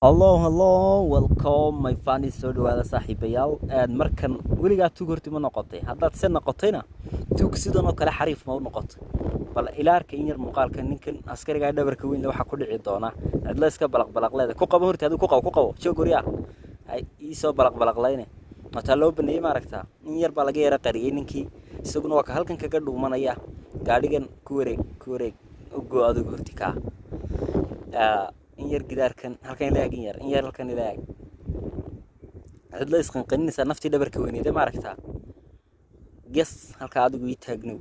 Hello, welcome my funny soo dhawaada saaxiibayaal markan weligaa tuug horti ma noqotay haddaad se noqotayna tuug sidan oo kale xariif ma u noqoto bal ilaarka in yar muuqaalka ninkan askariga dhabarka weyn waxa ku dhici doona cidla iska balaqbalaqleeda ku qabo horti adigu ku qabo joog guriya ay soo balaqbalaqlayne mata loo baneeyay ma aragtaa in yar baa laga yara qariyay ninkii isaguna waa ka halkan kaga dhuumanaya gaadhigan ku wareeg u go adigu horti ka in yar gidaarkan halkan ilaag in yar halkan ilaag cidla isqanqaninaysa naftii dhabarka weyneed ma aragtaa gas halka adigu ii taagnow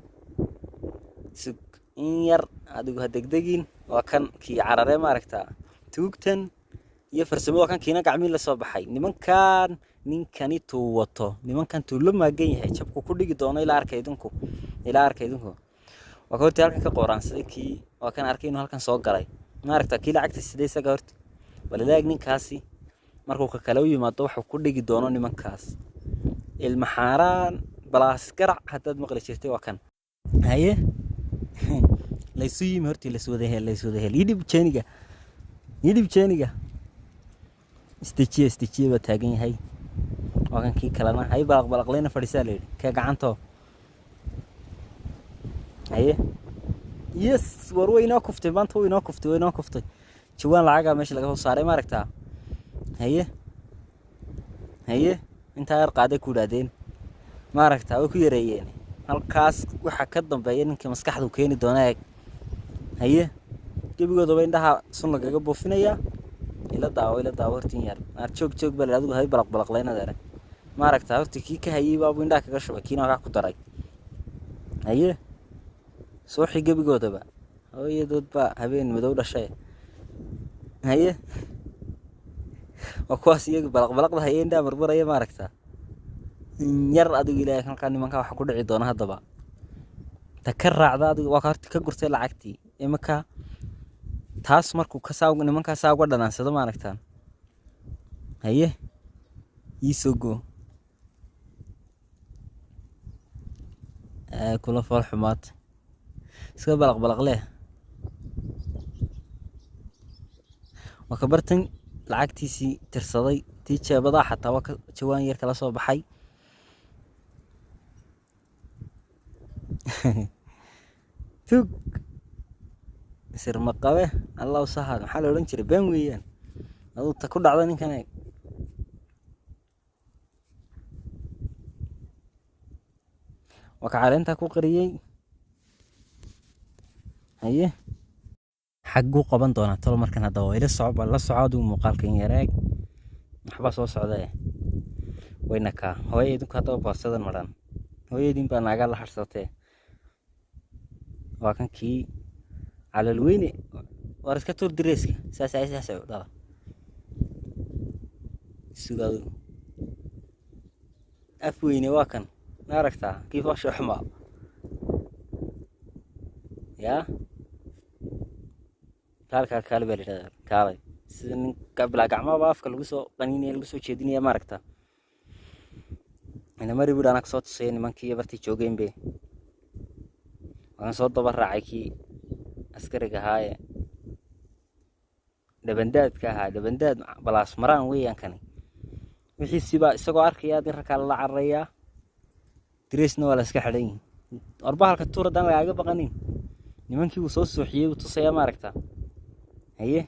in yar adigu ha degdegin waa kan kii carare ma aragtaa tuugtan iyo farsamada kan kiina gacmiin la soo baxay ninkani tuu wato nimankan tuu la maagan yahay jabku ku dhigi doono ilaa arkaydinku waa horta halkan ka qoraansaday kii waa kan arkay inuu halkan soo galay ma aragtaa kii lacagta sidee isaga horta walaalaag ninkaasi markuu ka kala u yimaado wuxuu ku dhigi doono nimankaas ilma xaaraan balaas garac haddaad maqli jirtay waa kan haye laysu yimi horta la soo wada hel yidib jeeniga istijiye ba taagan yahay waa kan kii kalena hay balaqbalaqlayna fadhiisaa la yidhi ka gacanto haye yes war weynoo kuftay maanta weynoo kuftay jawaan lacaga meesha laga soo saaray ma aragtaa haye inta yar qaaday ku dhaadeen ma aragtaa way ku yareeyeen halkaas waxa ka dambeeya ninkii maskaxdu keeni doona haye gabigooda way indhaha sun lagaga buufinaya ila daawo hortiin yar joog bal adigu hay balaqbalaqlayna dare ma aragtaa horti kii ka hayay baabu indhaha kaga shubay kiina waxa ku daray haye soo xigabigoodaba hooyadoodba habeen madow dhashay haye waa kuwaas iyaga balaqbalaqda hayeen dhaa marmaraya ma aragtaa yar adigu ilaahay halkaa nimanka waxa ku dhici doona haddaba ta ka raacda adigu waa horta ka gurtay lacagtii imika taas markuu ka saago nimanka saago dhanaansado ma aragtaan haye iisogo kula fool xumaad iska balaqbalaqle waa ka bartan lacagtiisii tirsaday tii jeebadaa xataa waa ka jawaan yar kala soo baxay tug sirma qabe allah sahad maxaa la odhan jiray been weeyaan aduu ta ku dhacda ninkan waa ka caleenta ku qariyey haye xaggu qaban doona tolo markan hadda way la socod muuqaalka in yareeg waxba soo socda wayna ka hooyadinku hadda baasadan maran hooyadin baa naaga la harsatay waa kan kii calal weyne war iska tur direeska saas u dhala sugado af weyne waa kan aragtaa kii fasho xuma ya kaalay baa lidhahdaa kaalay sida ninka bilaa gacmaba afka lagu soo qaniinaya lagu soo jeedinaya ma aragtaa ina mari buu anaa kasoo tusay nimankii bartii joogeen be waan soo daba raacay kii askariga ahaaye dhabandaad balaas maraan weeyaan kani wixiisiba isagoo arkaya in raka la cararayaa direesna waa la iska xidhan yihin warba halka tuur haddaan lagaaga baqanin nimankii uu soo suuxiyey uu tusaya ma aragtaa haye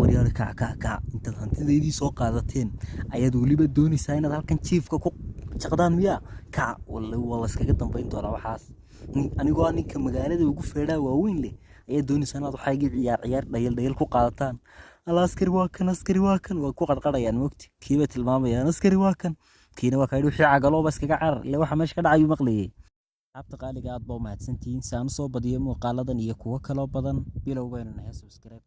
waryaal intaad hantidaydii soo qaadateen ayaad weliba doonaysaa inaad halkan jiifka ku jaqdaan miyaa waa la iskaga dambayn doonaa waxaas anigoo ninka magaalada ugu feedhaa waaweyn leh ayaad doonaysaa inaad waxaygii ciyaar dhayal ku qaadataan alla askari waa kan waa ku qarqarayaan moogti kiiba tilmaamayaan askari waa kan kiina waa kaydhi wixii cagalooba iskaga carar ile waxa meesha ka dhacayuu maqlayay abta qaaliga aad baa u mahadsantihiin saan soo badiyo muuqaaladan iyo kuwo kaloo badan bilow baynu nahay subscribe